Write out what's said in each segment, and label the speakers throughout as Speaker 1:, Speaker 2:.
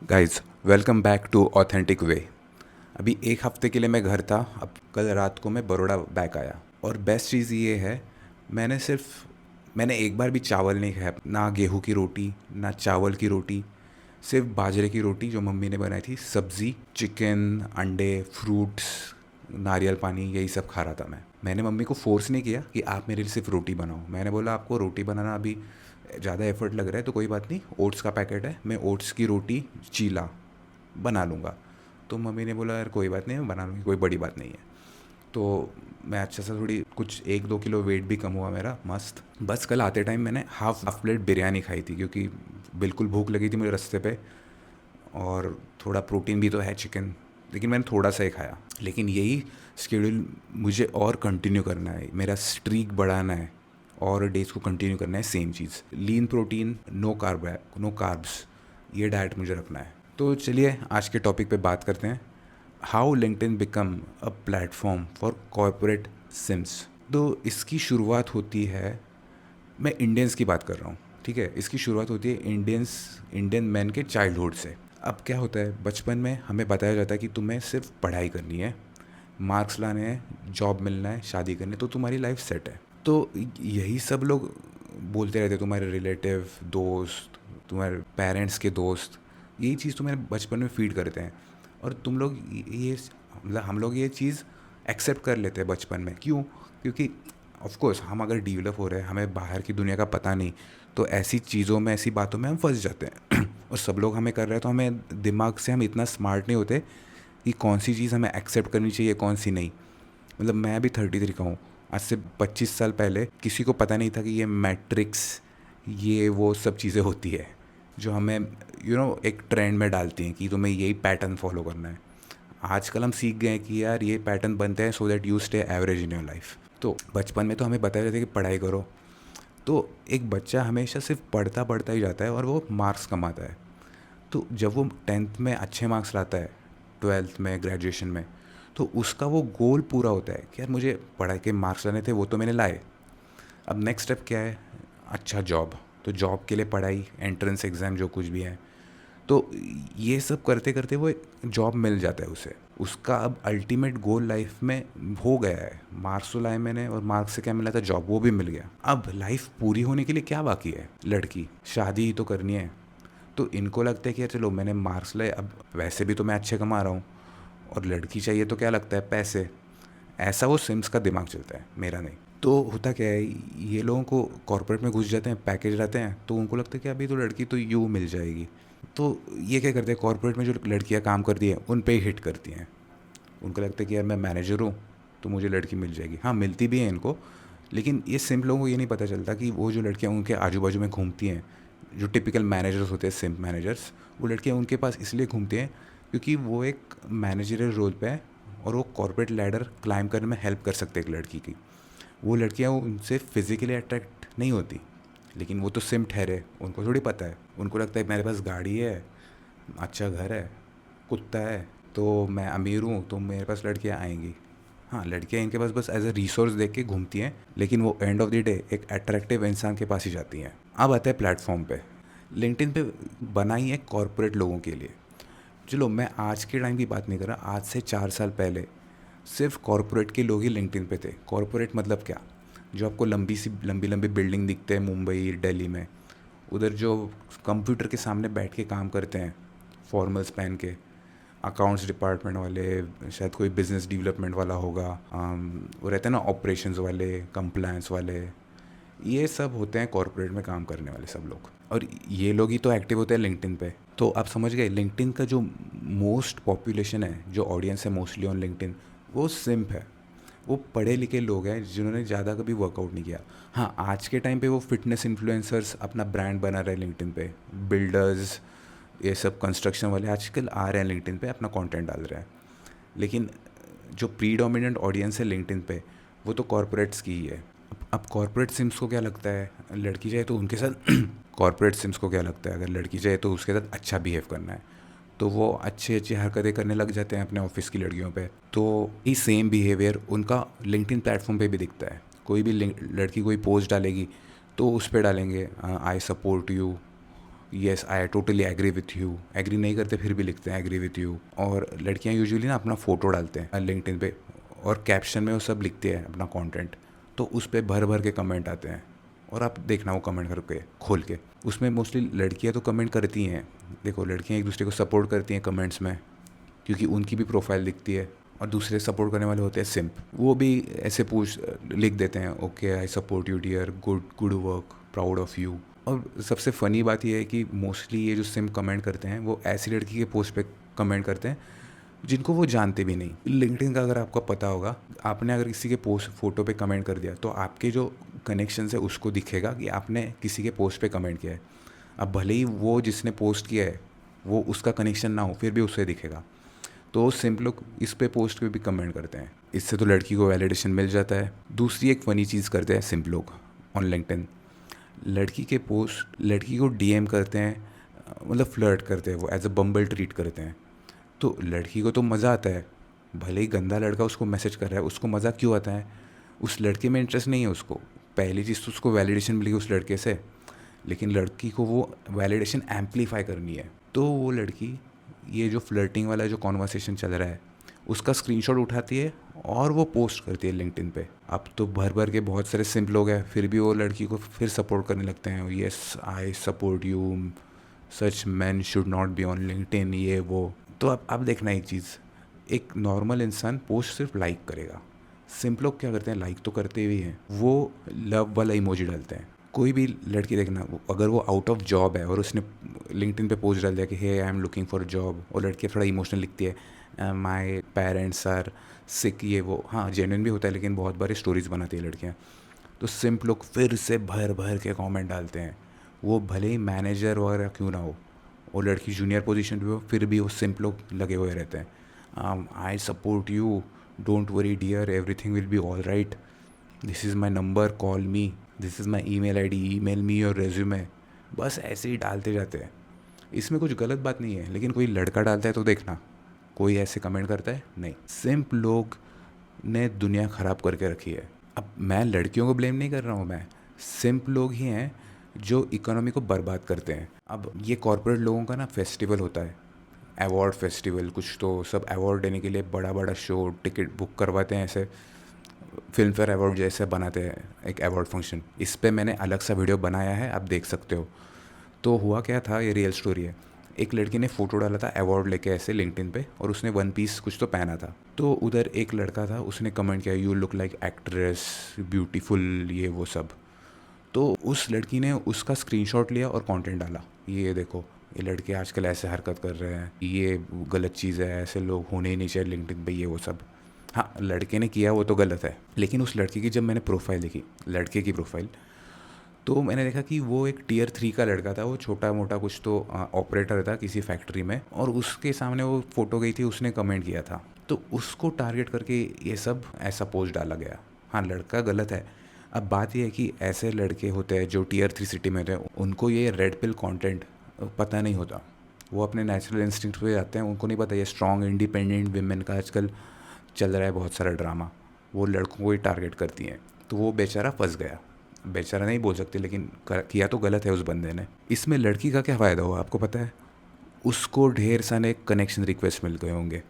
Speaker 1: Guys, welcome back to authentic way. अभी एक हफ्ते के लिए मैं घर था। अब कल रात को मैं बड़ौदा बैक आया और बेस्ट चीज़ ये है, मैंने एक बार भी चावल नहीं खाया, ना गेहूं की रोटी ना चावल की रोटी, सिर्फ बाजरे की रोटी जो मम्मी ने बनाई थी, सब्ज़ी, चिकन, अंडे, फ्रूट्स, नारियल पानी, यही सब खा रहा था मैंने मम्मी को फोर्स नहीं किया कि आप मेरे लिए सिर्फ रोटी बनाओ। मैंने बोला आपको रोटी बनाना अभी ज़्यादा एफर्ट लग रहा है तो कोई बात नहीं, ओट्स का पैकेट है, मैं ओट्स की रोटी चीला बना लूँगा। तो मम्मी ने बोला यार कोई बात नहीं, मैं बना लूँगी, कोई बड़ी बात नहीं है। तो मैं अच्छा सा थोड़ी कुछ 1-2 किलो वेट भी कम हुआ मेरा, मस्त। बस कल आते टाइम मैंने हाफ प्लेट बिरयानी खाई थी क्योंकि बिल्कुल भूख लगी थी मुझे रास्ते पे, और थोड़ा प्रोटीन भी तो है चिकन, लेकिन मैंने थोड़ा सा ही खाया। लेकिन यही शेड्यूल मुझे और कंटिन्यू करना है, मेरा स्ट्रीक बढ़ाना है और डेज को कंटिन्यू करना है। सेम चीज़, लीन प्रोटीन, नो कार्ब्स, ये डाइट मुझे रखना है। तो चलिए आज के टॉपिक पे बात करते हैं, how LinkedIn become a platform for corporate sims. तो इसकी शुरुआत होती है, मैं इंडियंस की बात कर रहा हूँ, ठीक है। इसकी शुरुआत होती है इंडियन मैन के चाइल्डहुड से। अब क्या होता है, बचपन में हमें बताया जाता है कि तुम्हें सिर्फ पढ़ाई करनी है, मार्क्स लाने हैं, जॉब मिलना है, शादी करनी है, तो तुम्हारी लाइफ सेट है। तो यही सब लोग बोलते रहते हैं, तुम्हारे रिलेटिव, दोस्त, तुम्हारे पेरेंट्स के दोस्त, यही चीज़ तुम्हें बचपन में फीड करते हैं। और तुम लोग ये मतलब हम लोग ये चीज़ एक्सेप्ट कर लेते हैं बचपन में। क्यों? क्योंकि ऑफ कोर्स हम अगर डेवलप हो रहे हैं, हमें बाहर की दुनिया का पता नहीं, तो ऐसी चीज़ों में, ऐसी बातों में हम फंस जाते हैं और सब लोग हमें कर रहे हैं तो हमें दिमाग से हम इतना स्मार्ट नहीं होते कि कौन सी चीज़ हमें एक्सेप्ट करनी चाहिए, कौन सी नहीं। मतलब मैं अभी 33 का हूँ, आज से 25 साल पहले किसी को पता नहीं था कि ये मैट्रिक्स, ये वो सब चीज़ें होती है जो हमें एक ट्रेंड में डालती हैं कि तुम्हें यही पैटर्न फॉलो करना है। आजकल हम सीख गए हैं कि यार ये पैटर्न बनते हैं so that you stay average in your life. तो बचपन में तो हमें बताया जाता है कि पढ़ाई करो, तो एक बच्चा हमेशा सिर्फ पढ़ता पढ़ता ही जाता है और वो मार्क्स कमाता है। तो जब वो 10th में अच्छे मार्क्स लाता है, 12th में, ग्रेजुएशन में, तो उसका वो गोल पूरा होता है कि यार मुझे पढ़ाई के मार्क्स लाने थे, वो तो मैंने लाए। अब नेक्स्ट स्टेप क्या है? अच्छा जॉब। तो जॉब के लिए पढ़ाई, एंट्रेंस एग्ज़ाम, जो कुछ भी है। तो ये सब करते करते वो एक जॉब मिल जाता है उसे। उसका अब अल्टीमेट गोल लाइफ में हो गया है, मार्क्स तो लाए मैंने और मार्क्स से क्या मिला था? जॉब, वो भी मिल गया। अब लाइफ पूरी होने के लिए क्या बाकी है? लड़की, शादी ही तो करनी है। तो इनको लगता है कि यार चलो मैंने मार्क्स लाए, अब वैसे भी तो मैं अच्छे कमा रहा हूँ, और लड़की चाहिए तो क्या लगता है? पैसे। ऐसा वो सिम्स का दिमाग चलता है, मेरा नहीं। तो होता क्या है, ये लोगों को कॉर्पोरेट में घुस जाते हैं, पैकेज रहते हैं, तो उनको लगता है कि अभी तो लड़की तो यूँ मिल जाएगी। तो ये क्या करते हैं, कॉर्पोरेट में जो लड़कियां काम करती हैं उन पे ही हिट करती हैं। उनको लगता है कि यार मैं मैनेजर हूँ तो मुझे लड़की मिल जाएगी। हाँ, मिलती भी है इनको, लेकिन ये सिम्प लोगों को ये नहीं पता चलता कि वो जो लड़कियाँ उनके आजू बाजू में घूमती हैं, जो टिपिकल मैनेजर्स होते हैं, सिम्प मैनेजर्स, वो लड़कियाँ उनके पास इसलिए घूमती हैं क्योंकि वो एक मैनेजरियल रोल पे है और वो कॉर्पोरेट लैडर क्लाइंब करने में हेल्प कर सकते हैं एक लड़की की। वो लड़कियाँ उनसे फिज़िकली अट्रैक्ट नहीं होती, लेकिन वो तो सिम ठहरे, उनको थोड़ी पता है। उनको लगता है मेरे पास गाड़ी है, अच्छा घर है, कुत्ता है, तो मैं अमीर हूँ तो मेरे पास लड़कियाँ आएंगी। हाँ, लड़कियाँ इनके पास बस एज अ रिसोर्स देख के घूमती हैं, लेकिन वो एंड ऑफ द डे एक अट्रैक्टिव इंसान के पास ही जाती हैं। अब आते हैं प्लेटफॉर्म पे। लिंक्डइन पे बनाई है कॉरपोरेट लोगों के लिए। चलो मैं आज के टाइम की बात नहीं कर रहा, आज से 4 साल पहले सिर्फ कॉरपोरेट के लोग ही लिंक्डइन पे थे। कॉरपोरेट मतलब क्या? जो आपको लंबी लंबी बिल्डिंग दिखते हैं मुंबई, दिल्ली में, उधर जो कंप्यूटर के सामने बैठ के काम करते हैं, फॉर्मल्स पहन के, अकाउंट्स डिपार्टमेंट वाले, शायद कोई बिजनेस डेवलपमेंट वाला होगा, वो रहते हैं ना ऑपरेशंस वाले, कंप्लायंस वाले, ये सब होते हैं कॉरपोरेट में काम करने वाले सब लोग। और ये लोग ही तो एक्टिव होते हैं लिंक्डइन पे। तो आप समझ गए, लिंक्डइन का जो मोस्ट पॉपुलेशन है, जो ऑडियंस है मोस्टली ऑन लिंक्डइन, वो सिम्प है। वो पढ़े लिखे लोग हैं जिन्होंने ज़्यादा कभी वर्कआउट नहीं किया। हाँ, आज के टाइम पे वो फिटनेस इन्फ्लुएंसर्स अपना ब्रांड बना रहे हैं लिंक्डइन पे, बिल्डर्स, ये सब कंस्ट्रक्शन वाले आजकल आ रहे हैं लिंक्डइन पे, अपना कंटेंट डाल रहे हैं। लेकिन जो प्रीडोमिनेंट ऑडियंस है लिंक्डइन पे, वो तो कॉरपोरेट्स की ही है। अब कॉरपोरेट सिम्स को क्या लगता है, लड़की चाहे तो उनके साथ कॉरपोरेट सिम्स को क्या लगता है, अगर लड़की चाहे तो उसके साथ अच्छा बिहेव करना है, तो वो अच्छी अच्छी हरकतें करने लग जाते हैं अपने ऑफिस की लड़कियों पे। तो ये सेम बिहेवियर उनका लिंक्डइन प्लेटफॉर्म पे भी दिखता है। कोई भी लड़की कोई पोस्ट डालेगी तो उस पर डालेंगे I support you, yes I totally agree with you, agree नहीं करते फिर भी लिखते हैं एग्री विथ यू। और लड़कियां यूजुअली ना अपना फ़ोटो डालते हैं लिंक्डइन पे, और कैप्शन में वो सब लिखते हैं अपना कंटेंट, तो उस पर भर भर के कमेंट आते हैं। और आप देखना वो कमेंट करके खोल के, उसमें मोस्टली लड़कियां तो कमेंट करती हैं। देखो लड़कियां एक दूसरे को सपोर्ट करती हैं कमेंट्स में, क्योंकि उनकी भी प्रोफाइल दिखती है। और दूसरे सपोर्ट करने वाले होते हैं सिंप, वो भी ऐसे पूछ लिख देते हैं, okay I support you dear, good good work, proud of you. और सबसे फ़नी बात यह है कि मोस्टली ये जो सिम कमेंट करते हैं वो ऐसी लड़की के पोस्ट पे कमेंट करते हैं जिनको वो जानते भी नहीं। लिंक्डइन का अगर आपको पता होगा, आपने अगर किसी के पोस्ट फोटो पे कमेंट कर दिया तो आपके जो कनेक्शन है उसको दिखेगा कि आपने किसी के पोस्ट पे कमेंट किया है। अब भले ही वो जिसने पोस्ट किया है वो उसका कनेक्शन ना हो, फिर भी उसे दिखेगा। तो सिंप लोग इस पे पोस्ट पे भी कमेंट करते हैं, इससे तो लड़की को वैलिडेशन मिल जाता है। दूसरी एक फ़नी चीज़ करते हैं सिंप लोग ऑन लिंक्डइन, लड़की को डीएम करते हैं, मतलब फ्लर्ट करते हैं, वो एज अ बम्बल ट्रीट करते हैं। तो लड़की को तो मज़ा आता है, भले ही गंदा लड़का उसको मैसेज कर रहा है, उसको मज़ा क्यों आता है? उस लड़के में इंटरेस्ट नहीं है उसको। पहली चीज़ तो उसको वैलिडेशन मिली उस लड़के से, लेकिन लड़की को वो वैलिडेशन एम्पलीफाई करनी है। तो वो लड़की ये जो फ्लर्टिंग वाला जो कॉन्वर्सेशन चल रहा है उसका स्क्रीनशॉट उठाती है और वो पोस्ट करती है लिंक्डइन पे। अब तो भर भर के बहुत सारे सिंप लोग हैं, फिर भी वो लड़की को फिर सपोर्ट करने लगते हैं, yes I support you, such man should not be on LinkedIn, ये वो। तो अब देखना एक चीज़, एक नॉर्मल इंसान पोस्ट सिर्फ लाइक करेगा, सिंप लोग क्या करते हैं, लाइक तो करते भी हैं, वो लव वाला इमोजी डालते हैं। कोई भी लड़की देखना, अगर वो आउट ऑफ जॉब है और उसने लिंक्डइन पे पोस्ट डाल दिया कि hey I am looking for job, और लड़की थोड़ा इमोशनल लिखती है, माय पेरेंट्स आर सिक, ये वो, हाँ जेन्युइन भी होता है, लेकिन बहुत बारी स्टोरीज बनाती है लड़कियाँ। तो सिंप लोग फिर से भर भर के कमेंट डालते हैं, वो भले ही मैनेजर वगैरह क्यों ना हो, वो लड़की जूनियर पोजीशन पे हो, फिर भी वो सिंप लोग लगे हुए रहते हैं। I support you, don't worry dear, everything will be all right, this is my number, call me, this is my email ID, email me your resume. बस ऐसे ही डालते जाते हैं। इसमें कुछ गलत बात नहीं है, लेकिन कोई लड़का डालता है तो देखना कोई ऐसे कमेंट करता है नहीं। सिंप लोग ने दुनिया ख़राब करके रखी है। अब मैं लड़कियों को ब्लेम नहीं कर रहा हूँ, मैं सिंप लोग ही हैं जो इकोनॉमी को बर्बाद करते हैं। अब ये कॉर्पोरेट लोगों का ना फेस्टिवल होता है, अवार्ड फेस्टिवल, कुछ तो सब अवार्ड देने के लिए बड़ा बड़ा शो टिकट बुक करवाते हैं, ऐसे फिल्म फेयर अवार्ड जैसे बनाते हैं एक अवार्ड फंक्शन। इस पे मैंने अलग सा वीडियो बनाया है, आप देख सकते हो। तो हुआ क्या था, ये रियल स्टोरी है। एक लड़की ने फ़ोटो डाला था अवार्ड लेके ऐसे लिंक्डइन पे, और उसने वन पीस कुछ तो पहना था। तो उधर एक लड़का था, उसने कमेंट किया you look like actress, beautiful, ये वो सब। तो उस लड़की ने उसका स्क्रीनशॉट लिया और कंटेंट डाला, ये देखो ये लड़के आजकल ऐसे हरकत कर रहे हैं, ये गलत चीज़ है, ऐसे लोग होने ही नहीं चाहिए लिंक्डइन पे, ये वो सब। हाँ लड़के ने किया वो तो गलत है, लेकिन उस लड़की की जब मैंने प्रोफाइल देखी, लड़के की प्रोफाइल, तो मैंने देखा कि वो एक टियर 3 का लड़का था, वो छोटा मोटा कुछ तो ऑपरेटर था किसी फैक्ट्री में, और उसके सामने वो फ़ोटो गई थी, उसने कमेंट किया था। तो उसको टारगेट करके ये सब ऐसा पोस्ट डाला गया। हाँ लड़का गलत है। अब बात यह है कि ऐसे लड़के होते हैं जो टियर 3 सिटी में होते हैं, उनको ये रेड पिल कंटेंट पता नहीं होता, वो अपने नेचुरल इंस्टिंक्ट पे जाते हैं, उनको नहीं पता ये स्ट्रॉन्ग इंडिपेंडेंट विमेन का आजकल चल रहा है बहुत सारा ड्रामा, वो लड़कों को ही टारगेट करती हैं। तो वो बेचारा फंस गया, बेचारा नहीं बोल सकते, लेकिन किया तो गलत है उस बंदे ने। इसमें लड़की का क्या फ़ायदा हुआ आपको पता है? उसको ढेर सारे कनेक्शन रिक्वेस्ट मिल गए होंगे।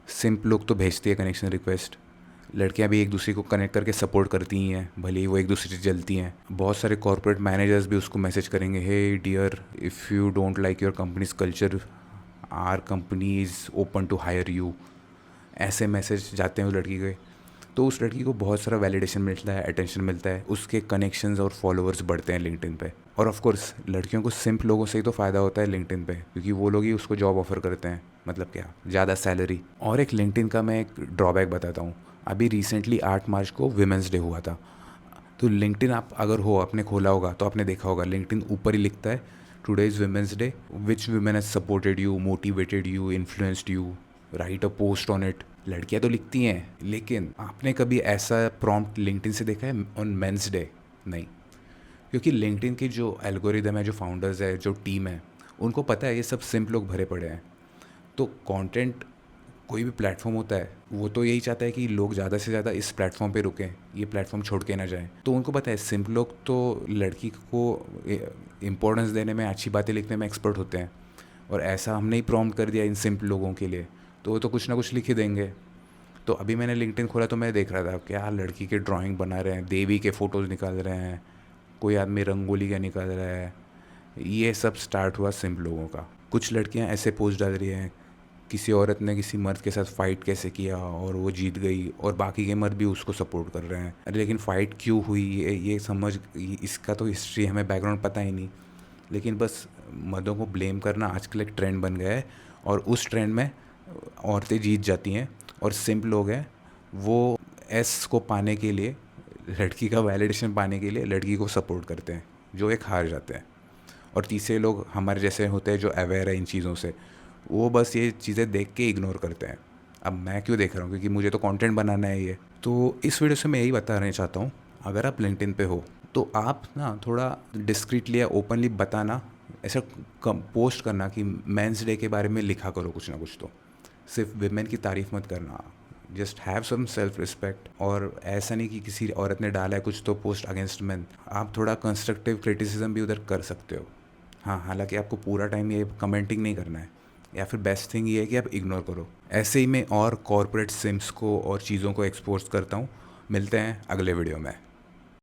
Speaker 1: सिंप लोग तो भेजती है कनेक्शन रिक्वेस्ट, लड़कियां भी एक दूसरे को कनेक्ट करके सपोर्ट करती ही हैं, भले ही वो एक दूसरे से जलती हैं। बहुत सारे कॉर्पोरेट मैनेजर्स भी उसको मैसेज करेंगे, hey dear if you don't like your company's culture, our company is open to hire you, ऐसे मैसेज जाते हैं उस लड़की के। तो उस लड़की को बहुत सारा वैलिडेशन मिलता है, अटेंशन मिलता है, उसके कनेक्शंस और फॉलोअर्स बढ़ते हैं लिंक्डइन पे। और ऑफ कोर्स लड़कियों को सिंप लोगों से ही तो फ़ायदा होता है लिंक्डइन पे, क्योंकि वो लोग ही उसको जॉब ऑफर करते हैं, मतलब क्या, ज़्यादा सैलरी। और एक लिंक्डइन का मैं एक ड्रॉबैक बताता हूँ। अभी रिसेंटली 8 मार्च को विमेंस डे हुआ था। तो लिंक्डइन आप अगर हो, आपने खोला होगा तो आपने देखा होगा, लिंक्डइन ऊपर ही लिखता है today is women's day, which women has supported you, motivated you, influenced you, right a post on it. लड़कियां तो लिखती हैं, लेकिन आपने कभी ऐसा प्रॉम्प्ट लिंक्डइन से देखा है ऑन मेंस डे? नहीं, क्योंकि लिंक्डइन की जो एल्गोरिदम है, जो फाउंडर्स है, जो टीम है, उनको पता है ये सब सिंप लोग भरे पड़े हैं। तो कंटेंट कोई भी प्लेटफॉर्म होता है वो तो यही चाहता है कि लोग ज़्यादा से ज़्यादा इस प्लेटफॉर्म पे रुकें, ये प्लेटफॉर्म छोड़ के ना जाएं। तो उनको पता है सिम्प लोग तो लड़की को इम्पोर्टेंस देने में, अच्छी बातें लिखने में एक्सपर्ट होते हैं, और ऐसा हमने ही प्रॉम्प्ट कर दिया इन सिम्प लोगों के लिए, तो वो तो कुछ ना कुछ लिख ही देंगे। तो अभी मैंने लिंक्डइन खोला तो मैं देख रहा था क्या लड़की के ड्राइंग बना रहे हैं, देवी के फ़ोटोज़ निकाल रहे हैं, कोई आदमी रंगोली का निकाल रहा है। ये सब स्टार्ट हुआ सिम्प लोगों का। कुछ लड़कियां ऐसे पोस्ट डाल रही हैं, किसी औरत ने किसी मर्द के साथ फ़ाइट कैसे किया और वो जीत गई, और बाकी के मर्द भी उसको सपोर्ट कर रहे हैं। अरे लेकिन फ़ाइट क्यों हुई ये समझ, इसका तो हिस्ट्री हमें बैकग्राउंड पता ही नहीं। लेकिन बस मर्दों को ब्लेम करना आजकल एक ट्रेंड बन गया है, और उस ट्रेंड में औरतें जीत जाती हैं, और सिंप लोग हैं वो एस को पाने के लिए, लड़की का वैलिडेशन पाने के लिए लड़की को सपोर्ट करते हैं, जो एक हार जाते हैं। और तीसरे लोग हमारे जैसे होते हैं जो अवेयर है इन चीज़ों से, वो बस ये चीज़ें देख के इग्नोर करते हैं। अब मैं क्यों देख रहा हूँ, क्योंकि मुझे तो कंटेंट बनाना है ये। तो इस वीडियो से मैं यही बताना चाहता हूँ, अगर आप लिंक्डइन पे हो तो आप ना थोड़ा डिस्क्रीटली या ओपनली बताना, ऐसा पोस्ट करना कि मेंस डे के बारे में लिखा करो कुछ ना कुछ। तो सिर्फ विमेन की तारीफ मत करना, just have some self respect. और ऐसा नहीं कि किसी औरत ने डाला है कुछ तो पोस्ट अगेंस्ट मैन, आप थोड़ा कंस्ट्रक्टिव क्रिटिसिज्म भी उधर कर सकते हो। हाँ, हालांकि आपको पूरा टाइम ये कमेंटिंग नहीं करना है, या फिर बेस्ट थिंग ये है कि आप इग्नोर करो। ऐसे ही मैं और कॉर्पोरेट सिम्स को और चीज़ों को एक्सपोज करता हूँ। मिलते हैं अगले वीडियो में।